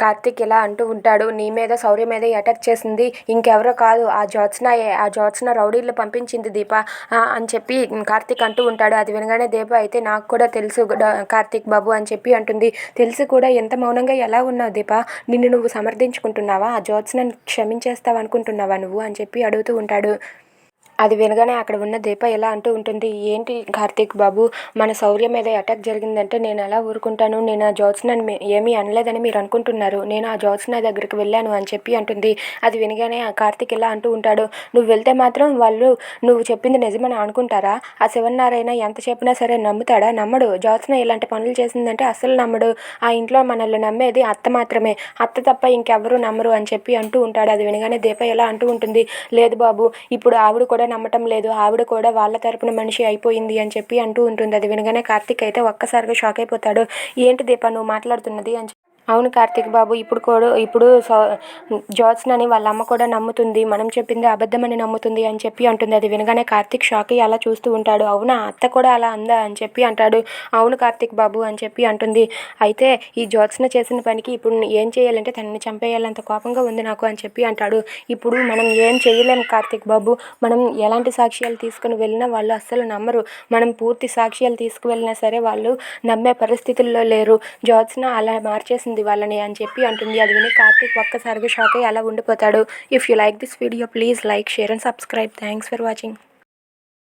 కార్తీక్ ఇలా అంటూ ఉంటాడు. నీ మీద శౌర్య మీద అటాక్ చేసింది ఇంకెవరో కాదు ఆ జ్యోత్స్న రౌడీలు పంపించింది దీప అని చెప్పి కార్తీక్ అంటూ ఉంటాడు. అది వినగానే దీప అయితే నాకు కూడా తెలుసు కార్తీక్ బాబు అని చెప్పి అంటుంది. తెలిసి కూడా ఎంత మౌనంగా ఎలా ఉన్నావు దీప? నిన్ను నువ్వు సమర్థించుకుంటున్నావా? ఆ జ్యోత్స్నని క్షమించేస్తావు అనుకుంటున్నావా నువ్వు అని చెప్పి అడుగుతూ ఉంటాడు. అది వినగానే అక్కడ ఉన్న దీప ఎలా అంటూ ఉంటుంది. ఏంటి కార్తీక్ బాబు, మన శౌర్య మీద అటాక్ జరిగిందంటే నేను ఎలా ఊరుకుంటాను? నేను ఆ జ్యోత్స్నని ఏమీ అనలేదని మీరు అనుకుంటున్నారు. నేను ఆ జ్యోత్స్న దగ్గరికి వెళ్ళాను అని చెప్పి అంటుంది. అది వినగానే ఆ కార్తీక్ ఎలా అంటూ ఉంటాడు. నువ్వు వెళ్తే మాత్రం వాళ్ళు నువ్వు చెప్పింది నిజమని అనుకుంటారా? ఆ శివనారాయణ ఎంత చెప్పినా సరే నమ్ముతాడా? నమ్మడు. జ్యోత్స్న ఇలాంటి పనులు చేసిందంటే అస్సలు నమ్మడు. ఆ ఇంట్లో మనల్ని నమ్మేది అత్త మాత్రమే, అత్త తప్ప ఇంకెవ్వరూ నమ్మరు అని చెప్పి అంటూ ఉంటాడు. అది వినగానే దీప ఎలా అంటూ ఉంటుంది. లేదు బాబు, ఇప్పుడు ఆవిడ కూడా నమ్మటం లేదు. ఆవిడ కూడా వాళ్ళ తరపున మనిషి అయిపోయింది అని చెప్పి అంటూ ఉంటుంది. అది వినగానే కార్తీక్ అయితే ఒక్కసారిగా షాక్ అయిపోతాడు. ఏంటి దీప నువ్వు మాట్లాడుతున్నది అని. అవును కార్తీక్ బాబు, ఇప్పుడు జ్యోత్స్నని వాళ్ళ అమ్మ కూడా నమ్ముతుంది. మనం చెప్పింది అబద్ధమని నమ్ముతుంది అని చెప్పి అంటుంది. అది వినగానే కార్తీక్ షాక్ అయ్యి అలా చూస్తూ ఉంటాడు. అవునా, అత్త కూడా అలా అందా అని చెప్పి అంటాడు. అవును కార్తీక్ బాబు అని చెప్పి అంటుంది. అయితే ఈ జ్యోత్స్న చేసిన పనికి ఇప్పుడు ఏం చేయాలంటే తనని చంపేయాలంత కోపంగా ఉంది నాకు అని చెప్పి అంటాడు. ఇప్పుడు మనం ఏం చేయలేము కార్తీక్ బాబు. మనం ఎలాంటి సాక్ష్యాలు తీసుకుని వెళ్ళినా వాళ్ళు అస్సలు నమ్మరు. మనం పూర్తి సాక్ష్యాలు తీసుకువెళ్ళినా సరే వాళ్ళు నమ్మే పరిస్థితుల్లో లేరు. జ్యోత్స్న అలా మార్చేసింది వాళ్ళని అని చెప్పి అంటుంది. అది విని కార్తీక్ ఒక్కసారిగా షాక్ అయ్యి అలా ఉండిపోతాడు. If you like this video please like, share and subscribe. Thanks for watching.